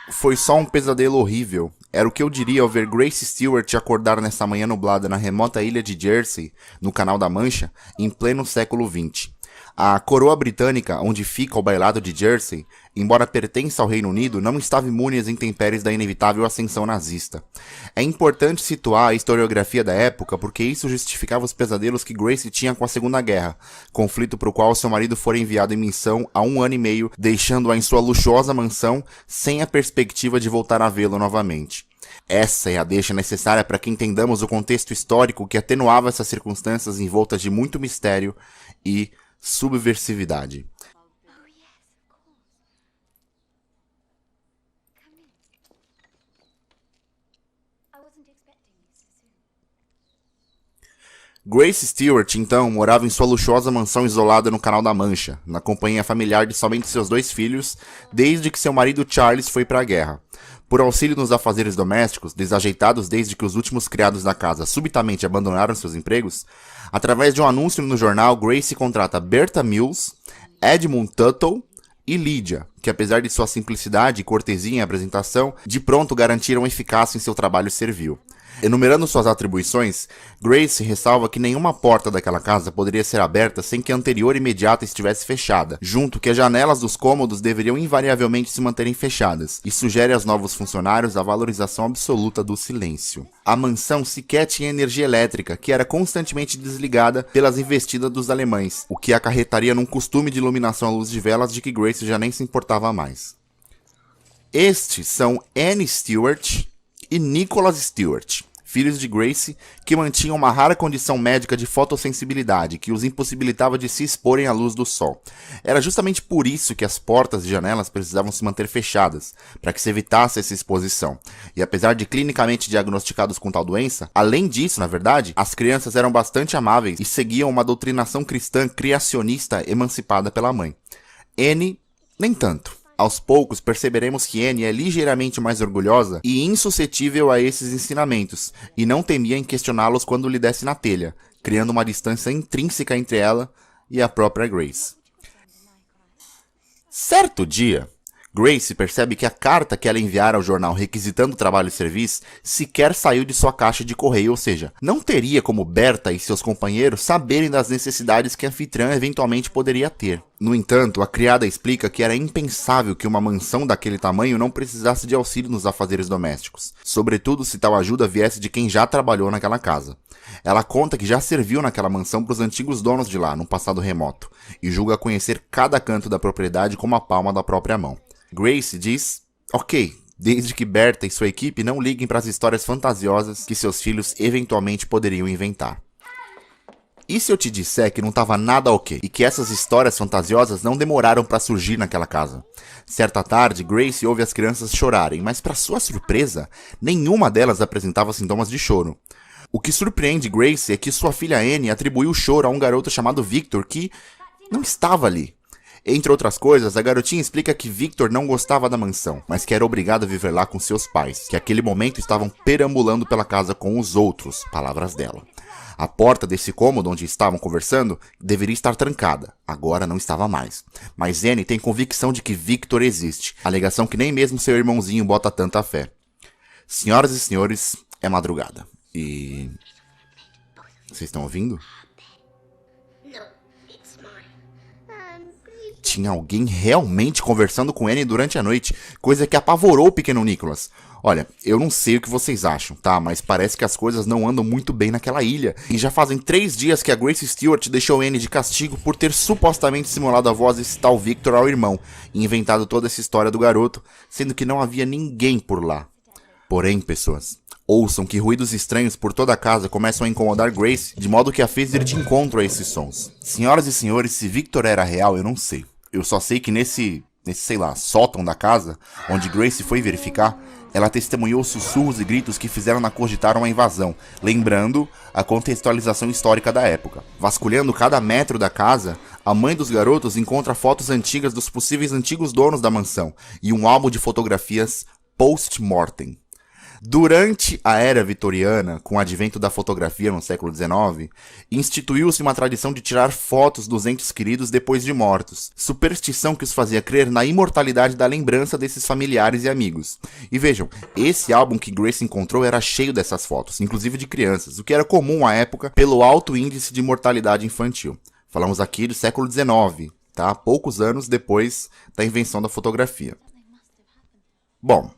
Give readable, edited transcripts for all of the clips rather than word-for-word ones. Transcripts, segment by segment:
Foi só um pesadelo horrível. Era o que eu diria ao ver Grace Stewart acordar nessa manhã nublada na remota ilha de Jersey, no Canal da Mancha, em pleno século XX. A coroa britânica, onde fica o bailado de Jersey, embora pertença ao Reino Unido, não estava imune às intempéries da inevitável ascensão nazista. É importante situar a historiografia da época porque isso justificava os pesadelos que Grace tinha com a Segunda Guerra, conflito para o qual seu marido fora enviado em missão há 1 ano e meio, deixando-a em sua luxuosa mansão sem a perspectiva de voltar a vê-lo novamente. Essa é a deixa necessária para que entendamos o contexto histórico que atenuava essas circunstâncias envoltas de muito mistério e subversividade. Grace Stewart, então, morava em sua luxuosa mansão isolada no Canal da Mancha, na companhia familiar de somente seus 2 filhos, desde que seu marido Charles foi para a guerra. Por auxílio nos afazeres domésticos, desajeitados desde que os últimos criados da casa subitamente abandonaram seus empregos, através de um anúncio no jornal, Grace contrata Bertha Mills, Edmund Tuttle e Lydia, que apesar de sua simplicidade e cortesia em apresentação, de pronto garantiram eficácia em seu trabalho servil. Enumerando suas atribuições, Grace ressalva que nenhuma porta daquela casa poderia ser aberta sem que a anterior imediata estivesse fechada, junto que as janelas dos cômodos deveriam invariavelmente se manterem fechadas, e sugere aos novos funcionários a valorização absoluta do silêncio. A mansão sequer tinha energia elétrica, que era constantemente desligada pelas investidas dos alemães, o que acarretaria num costume de iluminação à luz de velas de que Grace já nem se importava mais. Estes são Anne Stewart e Nicholas Stewart, filhos de Grace, que mantinham uma rara condição médica de fotossensibilidade, que os impossibilitava de se exporem à luz do sol. Era justamente por isso que as portas e janelas precisavam se manter fechadas, para que se evitasse essa exposição. E apesar de clinicamente diagnosticados com tal doença, além disso, na verdade, as crianças eram bastante amáveis e seguiam uma doutrinação cristã criacionista emancipada pela mãe. Anne, nem tanto. Aos poucos, perceberemos que Anne é ligeiramente mais orgulhosa e insuscetível a esses ensinamentos, e não temia em questioná-los quando lhe desse na telha, criando uma distância intrínseca entre ela e a própria Grace. Certo dia, Grace percebe que a carta que ela enviara ao jornal requisitando trabalho e serviço sequer saiu de sua caixa de correio, ou seja, não teria como Bertha e seus companheiros saberem das necessidades que a anfitriã eventualmente poderia ter. No entanto, a criada explica que era impensável que uma mansão daquele tamanho não precisasse de auxílio nos afazeres domésticos, sobretudo se tal ajuda viesse de quem já trabalhou naquela casa. Ela conta que já serviu naquela mansão para os antigos donos de lá, num passado remoto, e julga conhecer cada canto da propriedade como a palma da própria mão. Grace diz, ok, desde que Bertha e sua equipe não liguem para as histórias fantasiosas que seus filhos eventualmente poderiam inventar. E se eu te disser que não estava nada ok, e que essas histórias fantasiosas não demoraram para surgir naquela casa? Certa tarde, Grace ouve as crianças chorarem, mas para sua surpresa, nenhuma delas apresentava sintomas de choro. O que surpreende Grace é que sua filha Anne atribuiu o choro a um garoto chamado Victor que não estava ali. Entre outras coisas, a garotinha explica que Victor não gostava da mansão, mas que era obrigado a viver lá com seus pais, que naquele momento estavam perambulando pela casa com os outros, palavras dela. A porta desse cômodo onde estavam conversando deveria estar trancada, agora não estava mais. Mas Anne tem convicção de que Victor existe, alegação que nem mesmo seu irmãozinho bota tanta fé. Senhoras e senhores, é madrugada. E... vocês estão ouvindo? Tinha alguém realmente conversando com Anne durante a noite, coisa que apavorou o pequeno Nicholas. Olha, eu não sei o que vocês acham, tá? Mas parece que as coisas não andam muito bem naquela ilha. E já fazem 3 dias que a Grace Stewart deixou Anne de castigo por ter supostamente simulado a voz desse tal Victor ao irmão e inventado toda essa história do garoto, sendo que não havia ninguém por lá. Porém, pessoas, ouçam que ruídos estranhos por toda a casa começam a incomodar Grace, de modo que a fez ir de encontro a esses sons. Senhoras e senhores, se Victor era real, eu não sei. Eu só sei que nesse, sei lá, sótão da casa, onde Grace foi verificar, ela testemunhou sussurros e gritos que fizeram-na cogitar uma invasão, lembrando a contextualização histórica da época. Vasculhando cada metro da casa, a mãe dos garotos encontra fotos antigas dos possíveis antigos donos da mansão e um álbum de fotografias post-mortem. Durante a era vitoriana, com o advento da fotografia no século XIX, instituiu-se uma tradição de tirar fotos dos entes queridos depois de mortos, superstição que os fazia crer na imortalidade da lembrança desses familiares e amigos. E vejam, esse álbum que Grace encontrou era cheio dessas fotos, inclusive de crianças, o que era comum à época pelo alto índice de mortalidade infantil. Falamos aqui do século XIX, tá? Poucos anos depois da invenção da fotografia. Bom,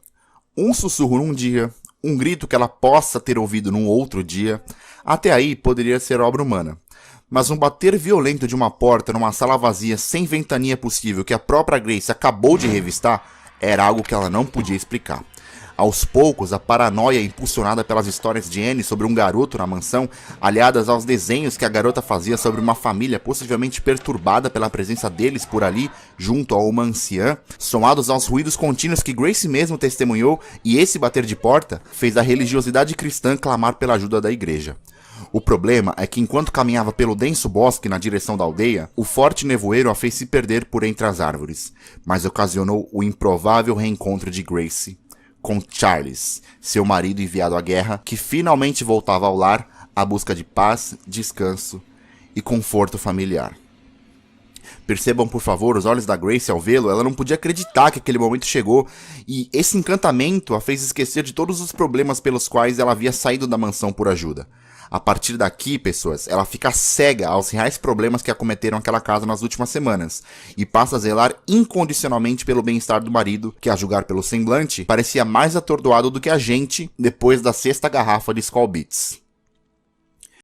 um sussurro num dia, um grito que ela possa ter ouvido num outro dia, até aí poderia ser obra humana. Mas um bater violento de uma porta numa sala vazia sem ventania possível que a própria Grace acabou de revistar era algo que ela não podia explicar. Aos poucos, a paranoia impulsionada pelas histórias de Anne sobre um garoto na mansão, aliadas aos desenhos que a garota fazia sobre uma família possivelmente perturbada pela presença deles por ali, junto a uma anciã, somados aos ruídos contínuos que Grace mesmo testemunhou, e esse bater de porta, fez a religiosidade cristã clamar pela ajuda da igreja. O problema é que enquanto caminhava pelo denso bosque na direção da aldeia, o forte nevoeiro a fez se perder por entre as árvores, mas ocasionou o improvável reencontro de Grace com Charles, seu marido enviado à guerra, que finalmente voltava ao lar à busca de paz, descanso e conforto familiar. Percebam, por favor, os olhos da Grace ao vê-lo, ela não podia acreditar que aquele momento chegou, e esse encantamento a fez esquecer de todos os problemas pelos quais ela havia saído da mansão por ajuda. A partir daqui, pessoas, ela fica cega aos reais problemas que acometeram aquela casa nas últimas semanas, e passa a zelar incondicionalmente pelo bem-estar do marido, que, a julgar pelo semblante, parecia mais atordoado do que a gente depois da 6ª garrafa de Skol Beats.